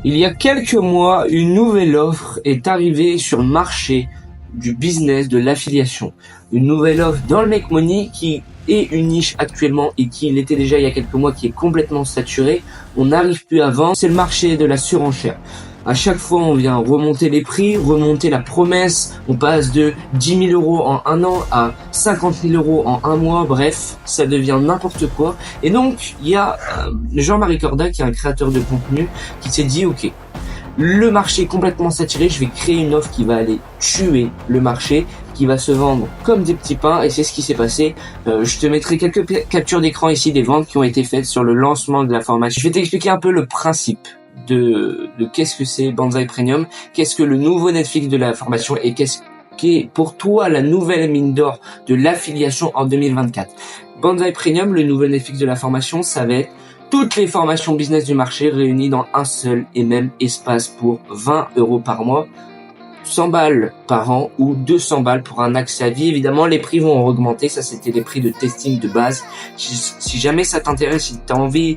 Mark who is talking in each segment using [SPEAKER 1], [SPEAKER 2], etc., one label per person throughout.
[SPEAKER 1] Il y a quelques mois, une nouvelle offre est arrivée sur le marché du business de l'affiliation. Une nouvelle offre dans le Make Money qui est une niche actuellement et qui l'était déjà il y a quelques mois, qui est complètement saturée. On n'arrive plus à vendre. C'est le marché de la surenchère. À chaque fois, on vient remonter les prix, remonter la promesse. On passe de 10 000 euros en un an à 50 000 euros en un mois. Bref, ça devient n'importe quoi. Et donc, il y a Jean-Marie Corda, qui est un créateur de contenu, qui s'est dit, ok, le marché est complètement saturé, je vais créer une offre qui va aller tuer le marché, qui va se vendre comme des petits pains, et c'est ce qui s'est passé. Je te mettrai quelques captures d'écran ici des ventes qui ont été faites sur le lancement de la formation. Je vais t'expliquer un peu le principe de qu'est-ce que c'est Banzai Premium, qu'est-ce que le nouveau Netflix de la formation et qu'est-ce qu'est pour toi la nouvelle mine d'or de l'affiliation en 2024. Banzai Premium, le nouveau Netflix de la formation, ça va être toutes les formations business du marché réunies dans un seul et même espace pour 20 € par mois, 100 balles par an ou 200 balles pour un accès à vie. Évidemment, les prix vont augmenter. Ça, c'était les prix de testing de base. Si jamais ça t'intéresse, si tu as envie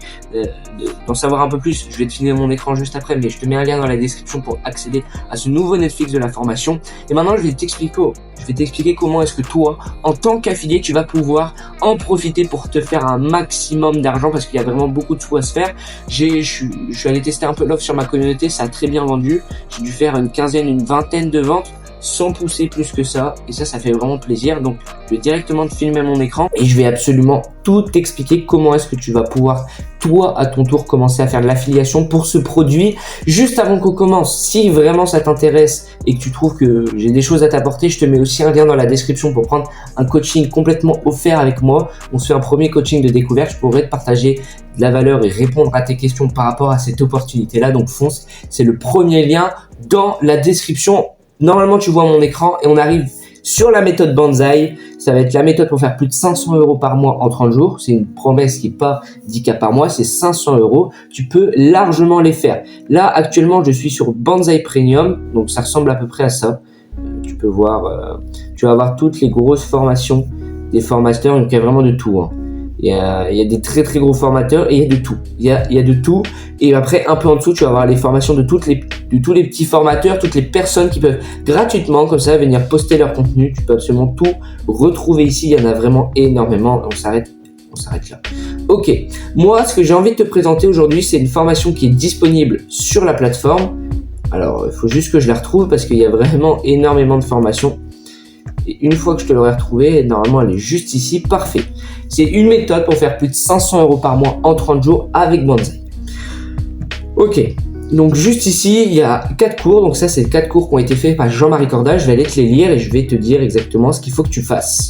[SPEAKER 1] d'en savoir un peu plus, je vais te filer mon écran juste après, mais je te mets un lien dans la description pour accéder à ce nouveau Netflix de la formation. Et maintenant, je vais t'expliquer comment est-ce que toi, en tant qu'affilié, tu vas pouvoir en profiter pour te faire un maximum d'argent, parce qu'il y a vraiment beaucoup de sous à se faire. Je suis allé tester un peu l'offre sur ma communauté, ça a très bien vendu. J'ai dû faire une quinzaine, une vingtaine de ventes sans pousser plus que ça, et ça fait vraiment plaisir. Donc je vais directement te filmer mon écran et je vais absolument tout t'expliquer comment est-ce que tu vas pouvoir toi à ton tour commencer à faire de l'affiliation pour ce produit. Juste avant qu'on commence, si vraiment ça t'intéresse et que tu trouves que j'ai des choses à t'apporter, je te mets aussi un lien dans la description pour prendre un coaching complètement offert avec moi. On se fait un premier coaching de découverte, je pourrais te partager de la valeur et répondre à tes questions par rapport à cette opportunité là. Donc fonce, c'est le premier lien dans la description. Normalement, tu vois mon écran et on arrive sur la méthode Banzai. Ça va être la méthode pour faire plus de 500 € par mois en 30 jours. C'est une promesse qui n'est pas 10K par mois, c'est 500 €. Tu peux largement les faire. Là, actuellement, je suis sur Banzai Premium. Donc, ça ressemble à peu près à ça. Tu peux voir, tu vas avoir toutes les grosses formations des formateurs. Donc, il y a vraiment de tout, hein. Il y a des très très gros formateurs et il y a de tout. Il y a de tout. Et après, un peu en dessous, tu vas avoir les formations de tous les petits formateurs, toutes les personnes qui peuvent gratuitement, comme ça, venir poster leur contenu. Tu peux absolument tout retrouver ici. Il y en a vraiment énormément. On s'arrête là. Ok. Moi, ce que j'ai envie de te présenter aujourd'hui, c'est une formation qui est disponible sur la plateforme. Alors, il faut juste que je la retrouve parce qu'il y a vraiment énormément de formations. Et une fois que je te l'aurai retrouvée, normalement, elle est juste ici. Parfait. C'est une méthode pour faire plus de 500 € par mois en 30 jours avec Banzai. Ok. Donc, juste ici, il y a 4 cours. Donc, ça, c'est 4 cours qui ont été faits par Jean-Marie Corda. Je vais aller te les lire et je vais te dire exactement ce qu'il faut que tu fasses.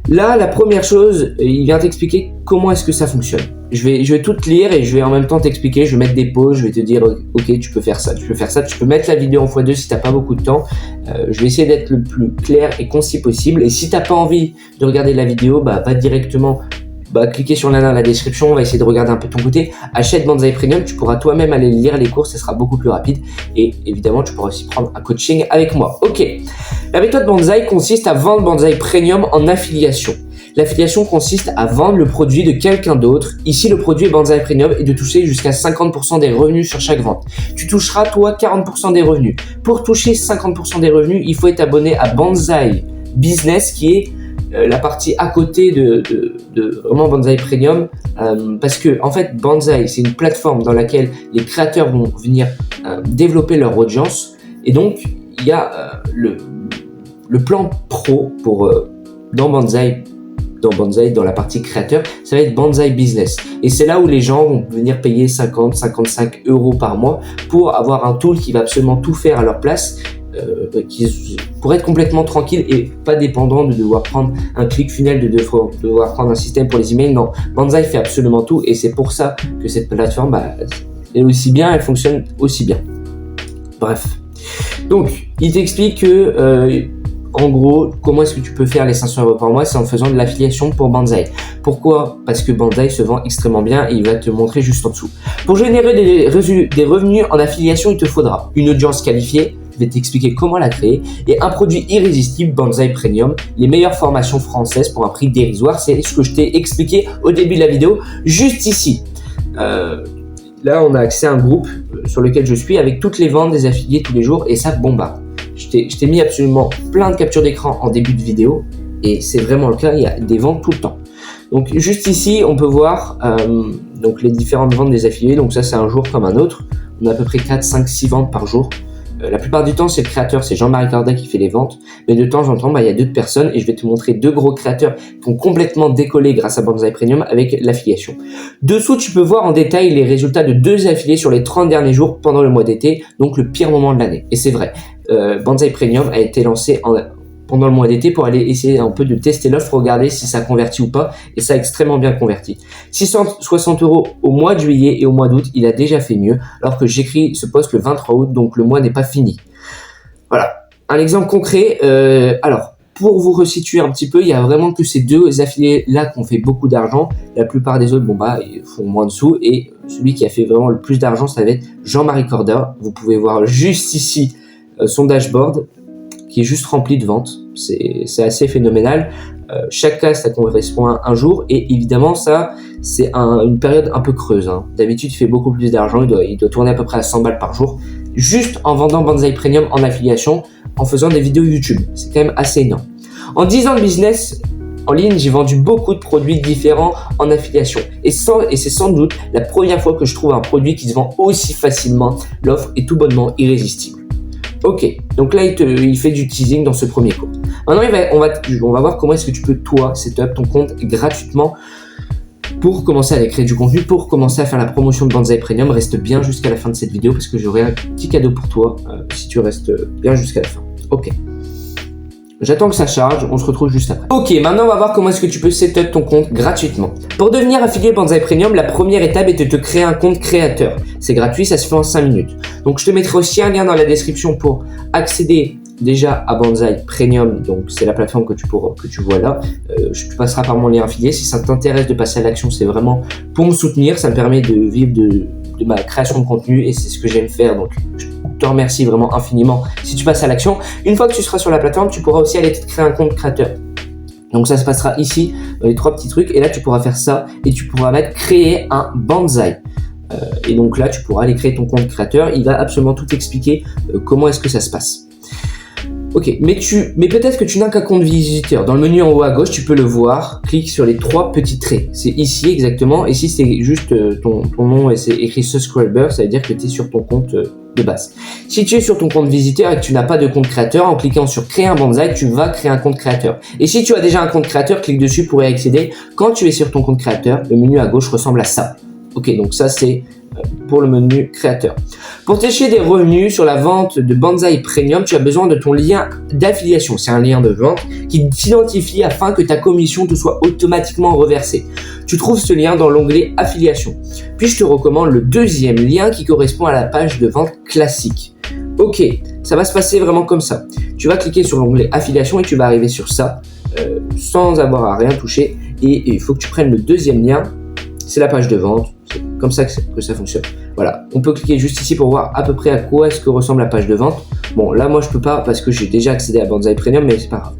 [SPEAKER 1] Là, la première chose, il vient t'expliquer comment est-ce que ça fonctionne. Je vais tout te lire et je vais en même temps t'expliquer. Je vais mettre des pauses, je vais te dire, ok, tu peux faire ça, tu peux faire ça. Tu peux mettre la vidéo en x2 si t'as pas beaucoup de temps. Je vais essayer d'être le plus clair et concis possible. Et si t'as pas envie de regarder la vidéo, va directement cliquer sur le lien dans la description. On va essayer de regarder un peu de ton côté. Achète Banzai Premium, tu pourras toi-même aller lire les cours, ça sera beaucoup plus rapide. Et évidemment, tu pourras aussi prendre un coaching avec moi. Ok. La méthode Banzai consiste à vendre Banzai Premium en affiliation. L'affiliation consiste à vendre le produit de quelqu'un d'autre. Ici, le produit est Banzai Premium et de toucher jusqu'à 50% des revenus sur chaque vente. Tu toucheras, toi, 40% des revenus. Pour toucher 50% des revenus, il faut être abonné à Banzai Business, qui est la partie à côté de vraiment Banzai Premium, parce que en fait Banzai, c'est une plateforme dans laquelle les créateurs vont venir développer leur audience, et donc il y a le plan pro pour dans Banzai, dans la partie créateur, ça va être Banzai Business, et c'est là où les gens vont venir payer 50-55 € par mois pour avoir un tool qui va absolument tout faire à leur place, pour être complètement tranquille et pas dépendant de devoir prendre un ClickFunnels, de devoir prendre un système pour les emails. Non, Banzai fait absolument tout, et c'est pour ça que cette plateforme est aussi bien, elle fonctionne aussi bien. Bref, donc il t'explique que en gros, comment est-ce que tu peux faire les 500 € par mois? C'est en faisant de l'affiliation pour Banzai. Pourquoi? Parce que Banzai se vend extrêmement bien, et il va te montrer juste en dessous. Pour générer des revenus en affiliation, il te faudra une audience qualifiée. Je vais t'expliquer comment la créer, et un produit irrésistible, Banzai Premium, les meilleures formations françaises pour un prix dérisoire. C'est ce que je t'ai expliqué au début de la vidéo, juste ici. là, on a accès à un groupe sur lequel je suis avec toutes les ventes des affiliés tous les jours et ça bombarde. Je t'ai mis absolument plein de captures d'écran en début de vidéo et c'est vraiment le cas, il y a des ventes tout le temps. Donc juste ici, on peut voir donc les différentes ventes des affiliés. Donc ça, c'est un jour comme un autre. On a à peu près 4, 5, 6 ventes par jour. La plupart du temps, c'est le créateur, c'est Jean-Marie Corda qui fait les ventes. Mais de temps en temps, il y a d'autres personnes et je vais te montrer 2 gros créateurs qui ont complètement décollé grâce à Banzai Premium avec l'affiliation. Dessous, tu peux voir en détail les résultats de 2 affiliés sur les 30 derniers jours pendant le mois d'été, donc le pire moment de l'année. Et c'est vrai, Banzai Premium a été lancé pendant le mois d'été pour aller essayer un peu de tester l'offre, regarder si ça convertit ou pas, et ça a extrêmement bien converti. 660 € au mois de juillet et au mois d'août, il a déjà fait mieux, alors que j'écris ce post le 23 août, donc le mois n'est pas fini. Voilà, un exemple concret. Alors, pour vous resituer un petit peu, il y a vraiment que ces 2 affiliés-là qui ont fait beaucoup d'argent. La plupart des autres, ils font moins de sous, et celui qui a fait vraiment le plus d'argent, ça va être Jean-Marie Corda. Vous pouvez voir juste ici son dashboard, qui est juste rempli de ventes. C'est assez phénoménal. Chaque cas, ça correspond à un jour. Et évidemment, ça, c'est une période un peu creuse. D'habitude, il fait beaucoup plus d'argent. Il doit tourner à peu près à 100 balles par jour. Juste en vendant Banzai Premium en affiliation, en faisant des vidéos YouTube. C'est quand même assez énorme. En 10 ans de business en ligne, j'ai vendu beaucoup de produits différents en affiliation. Et c'est sans doute la première fois que je trouve un produit qui se vend aussi facilement. L'offre est tout bonnement irrésistible. Ok, donc là il fait du teasing dans ce premier cours. Maintenant on va voir comment est-ce que tu peux toi setup ton compte gratuitement pour commencer à aller créer du contenu, pour commencer à faire la promotion de Banzai Premium. Reste bien jusqu'à la fin de cette vidéo parce que j'aurai un petit cadeau pour toi si tu restes bien jusqu'à la fin. Ok. J'attends que ça charge, on se retrouve juste après. Ok, maintenant on va voir comment est-ce que tu peux setup ton compte gratuitement. Pour devenir affilié Banzai Premium, la première étape est de te créer un compte créateur. C'est gratuit, ça se fait en 5 minutes. Donc je te mettrai aussi un lien dans la description pour accéder déjà à Banzai Premium. Donc c'est la plateforme que tu vois là. Tu passeras par mon lien affilié. Si ça t'intéresse de passer à l'action, c'est vraiment pour me soutenir. Ça me permet de vivre de ma création de contenu et c'est ce que j'aime faire. Donc je te remercie vraiment infiniment si tu passes à l'action. Une fois que tu seras sur la plateforme, tu pourras aussi aller te créer un compte créateur. Donc ça se passera ici dans les 3 petits trucs et là tu pourras faire ça et tu pourras mettre créer un Banzai. Et donc là tu pourras aller créer ton compte créateur. Il va absolument tout expliquer comment est-ce que ça se passe. Ok, mais peut-être que tu n'as qu'un compte visiteur. Dans le menu en haut à gauche, tu peux le voir. Clique sur les 3 petits traits. C'est ici exactement. Et si c'est juste ton nom et c'est écrit subscriber, ça veut dire que tu es sur ton compte de base. Si tu es sur ton compte visiteur et que tu n'as pas de compte créateur, en cliquant sur créer un Banzai, tu vas créer un compte créateur. Et si tu as déjà un compte créateur, clique dessus pour y accéder. Quand tu es sur ton compte créateur, le menu à gauche ressemble à ça. Ok, donc ça c'est pour le menu créateur. Pour toucher des revenus sur la vente de Banzai Premium, tu as besoin de ton lien d'affiliation. C'est un lien de vente qui t'identifie afin que ta commission te soit automatiquement reversée. Tu trouves ce lien dans l'onglet affiliation. Puis je te recommande le deuxième lien qui correspond à la page de vente classique. Ok, ça va se passer vraiment comme ça. Tu vas cliquer sur l'onglet affiliation et tu vas arriver sur ça sans avoir à rien toucher. Et il faut que tu prennes le deuxième lien. C'est la page de vente. C'est comme ça que ça fonctionne. Voilà, on peut cliquer juste ici pour voir à peu près à quoi est-ce que ressemble la page de vente. Bon, là, moi, je peux pas parce que j'ai déjà accédé à Banzai Premium, mais c'est pas grave.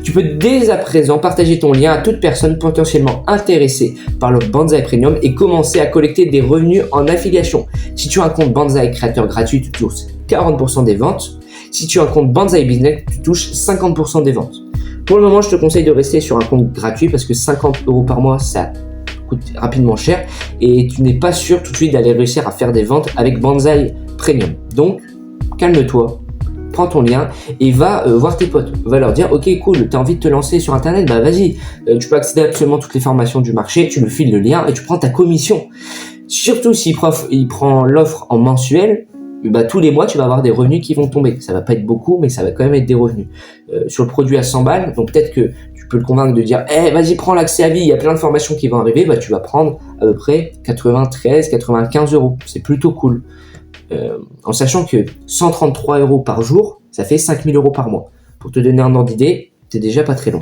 [SPEAKER 1] Tu peux dès à présent partager ton lien à toute personne potentiellement intéressée par le Banzai Premium et commencer à collecter des revenus en affiliation. Si tu as un compte Banzai créateur gratuit, tu touches 40% des ventes. Si tu as un compte Banzai Business, tu touches 50% des ventes. Pour le moment, je te conseille de rester sur un compte gratuit parce que 50 € par mois, ça coûte rapidement cher et tu n'es pas sûr tout de suite d'aller réussir à faire des ventes avec Banzai Premium. Donc, calme-toi, prends ton lien et va voir tes potes. Va leur dire, ok, cool, t'as envie de te lancer sur Internet, bah vas-y, tu peux accéder à absolument toutes les formations du marché, tu me files le lien et tu prends ta commission. Surtout si il prend l'offre en mensuel, bah, tous les mois, tu vas avoir des revenus qui vont tomber. Ça va pas être beaucoup, mais ça va quand même être des revenus. Sur le produit à 100 balles, donc peut-être que tu peux le convaincre de dire vas-y, prends l'accès à vie, il y a plein de formations qui vont arriver, bah, tu vas prendre à peu près 93 €. C'est plutôt cool. En sachant que 133 € par jour, ça fait 5000 € par mois. Pour te donner un ordre d'idée, c'est déjà pas très long.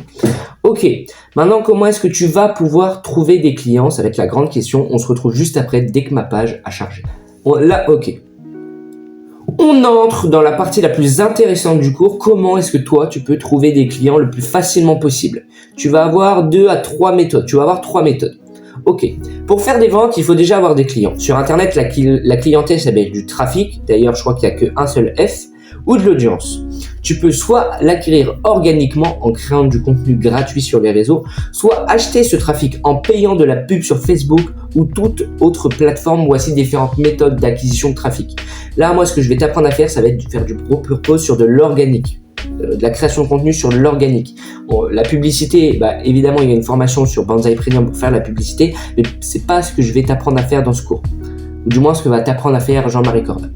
[SPEAKER 1] Ok, maintenant comment est-ce que tu vas pouvoir trouver des clients? Ça va être la grande question. On se retrouve juste après, dès que ma page a chargé. Là, ok. On entre dans la partie la plus intéressante du cours. Comment est-ce que toi, tu peux trouver des clients le plus facilement possible? Tu vas avoir 2 à 3 méthodes. Tu vas avoir 3 méthodes. Ok, pour faire des ventes, il faut déjà avoir des clients. Sur Internet, la clientèle, ça va être du trafic. D'ailleurs, je crois qu'il n'y a qu'un seul F, ou de l'audience. Tu peux soit l'acquérir organiquement en créant du contenu gratuit sur les réseaux, soit acheter ce trafic en payant de la pub sur Facebook ou toute autre plateforme. Voici différentes méthodes d'acquisition de trafic. Là, moi, ce que je vais t'apprendre à faire, ça va être de faire du purpose sur de l'organique. De la création de contenu sur l'organique. Bon, la publicité, évidemment, il y a une formation sur Banzai Premium pour faire la publicité, mais c'est pas ce que je vais t'apprendre à faire dans ce cours. Ou du moins, ce que va t'apprendre à faire Jean-Marie Corda.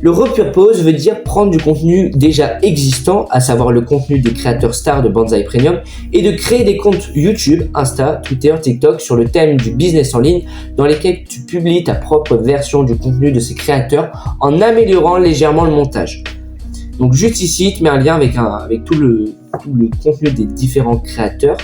[SPEAKER 1] Le repurpose veut dire prendre du contenu déjà existant, à savoir le contenu des créateurs stars de Banzai Premium, et de créer des comptes YouTube, Insta, Twitter, TikTok sur le thème du business en ligne, dans lesquels tu publies ta propre version du contenu de ces créateurs en améliorant légèrement le montage. Donc juste ici, tu mets un lien avec tout le contenu des différents créateurs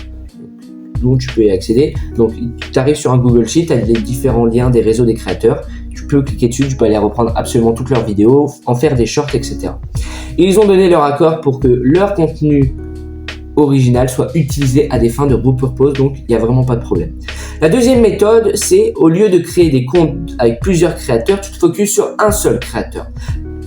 [SPEAKER 1] dont tu peux y accéder. Donc tu arrives sur un Google Sheet, tu as les différents liens des réseaux des créateurs. Tu peux cliquer dessus, tu peux aller reprendre absolument toutes leurs vidéos, en faire des shorts, etc. Et ils ont donné leur accord pour que leur contenu original soit utilisé à des fins de repurpose, donc il n'y a vraiment pas de problème. La deuxième méthode, c'est au lieu de créer des comptes avec plusieurs créateurs, tu te focuses sur un seul créateur.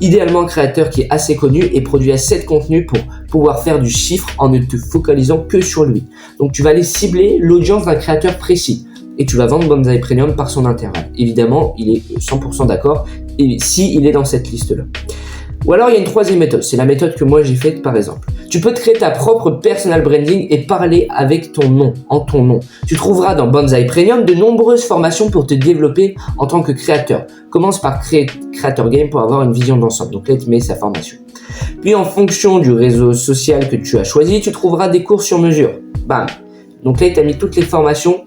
[SPEAKER 1] Idéalement un créateur qui est assez connu et produit assez de contenu pour pouvoir faire du chiffre en ne te focalisant que sur lui. Donc tu vas aller cibler l'audience d'un créateur précis et tu vas vendre Banzai Premium par son intervalle. Évidemment, il est 100% d'accord et si il est dans cette liste-là. Ou alors il y a une troisième méthode, c'est la méthode que moi j'ai faite par exemple. Tu peux te créer ta propre personal branding et parler avec ton nom, en ton nom. Tu trouveras dans Banzai Premium de nombreuses formations pour te développer en tant que créateur. Commence par créer Creator Game pour avoir une vision d'ensemble. Donc là, tu mets sa formation. Puis en fonction du réseau social que tu as choisi, tu trouveras des cours sur mesure. Bam. Donc là, tu as mis toutes les formations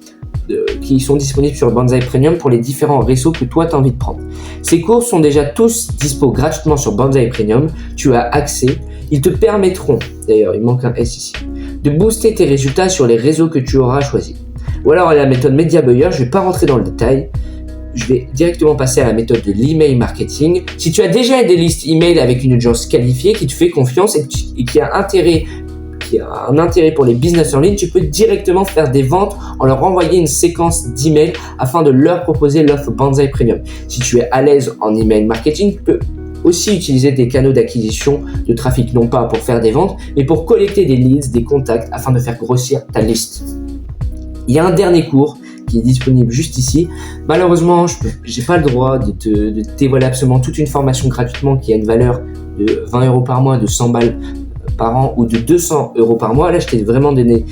[SPEAKER 1] qui sont disponibles sur Banzai Premium pour les différents réseaux que toi tu as envie de prendre. Ces cours sont déjà tous dispo gratuitement sur Banzai Premium. Tu as accès. Ils te permettront, d'ailleurs il manque un S ici, de booster tes résultats sur les réseaux que tu auras choisis. Ou alors la méthode Media Buyer, je ne vais pas rentrer dans le détail. Je vais directement passer à la méthode de l'email marketing. Si tu as déjà des listes email avec une audience qualifiée qui te fait confiance et qui a un intérêt pour les business en ligne, tu peux directement faire des ventes en leur envoyant une séquence d'emails afin de leur proposer l'offre Banzai Premium. Si tu es à l'aise en email marketing, tu peux aussi utiliser des canaux d'acquisition de trafic, non pas pour faire des ventes, mais pour collecter des leads, des contacts afin de faire grossir ta liste. Il y a un dernier cours qui est disponible juste ici. Malheureusement, je n'ai pas le droit de te dévoiler absolument toute une formation gratuitement qui a une valeur de 20 € par mois, de 100 balles par an ou de 200 € par mois. Là, je t'ai vraiment donné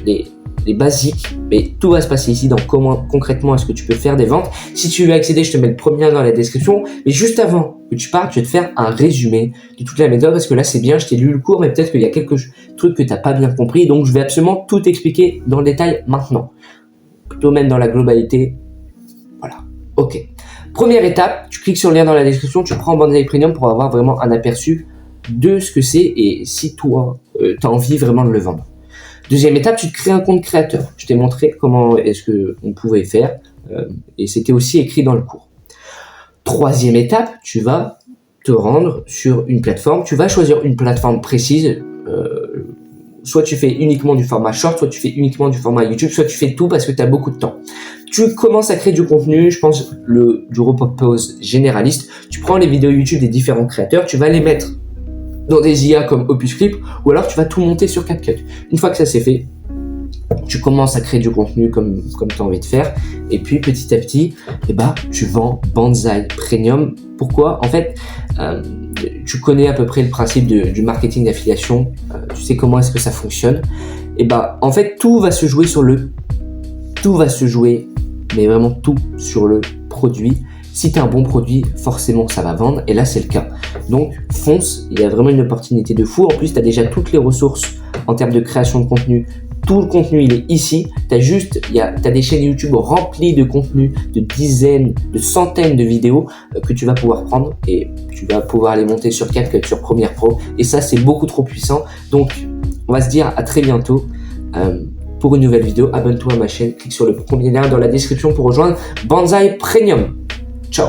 [SPEAKER 1] les basiques, mais tout va se passer ici dans comment concrètement est-ce que tu peux faire des ventes. Si tu veux accéder, je te mets le premier lien dans la description. Mais juste avant que tu partes, je vais te faire un résumé de toute la méthode parce que là, c'est bien, je t'ai lu le cours, mais peut-être qu'il y a quelques trucs que tu n'as pas bien compris. Donc, je vais absolument tout expliquer dans le détail maintenant. Plutôt même dans la globalité. Voilà. Ok. Première étape, tu cliques sur le lien dans la description, tu prends Banzai Premium pour avoir vraiment un aperçu de ce que c'est et si toi, tu as envie vraiment de le vendre. Deuxième étape, tu te crées un compte créateur. Je t'ai montré comment est-ce qu'on pouvait faire et c'était aussi écrit dans le cours. Troisième étape, tu vas te rendre sur une plateforme. Tu vas choisir une plateforme précise. Soit tu fais uniquement du format short, soit tu fais uniquement du format YouTube, soit tu fais tout parce que tu as beaucoup de temps. Tu commences à créer du contenu, je pense du repurpose généraliste. Tu prends les vidéos YouTube des différents créateurs, tu vas les mettre dans des IA comme Opus Clip ou alors tu vas tout monter sur CapCut. Une fois que ça c'est fait, tu commences à créer du contenu comme tu as envie de faire et puis petit à petit, tu vends Banzai Premium. Pourquoi ? En fait, tu connais à peu près le principe du marketing d'affiliation, tu sais comment est-ce que ça fonctionne. Et en fait, tout va se jouer, mais vraiment tout sur le produit. Si tu as un bon produit, forcément ça va vendre et là c'est le cas. Donc fonce, il y a vraiment une opportunité de fou. En plus, tu as déjà toutes les ressources en termes de création de contenu. Tout le contenu, il est ici. T'as des chaînes YouTube remplies de contenu, de dizaines, de centaines de vidéos que tu vas pouvoir prendre et tu vas pouvoir les monter sur CapCut, sur Premiere Pro. Et ça, c'est beaucoup trop puissant. Donc, on va se dire à très bientôt pour une nouvelle vidéo. Abonne-toi à ma chaîne. Clique sur le premier lien dans la description pour rejoindre Banzai Premium. Ciao.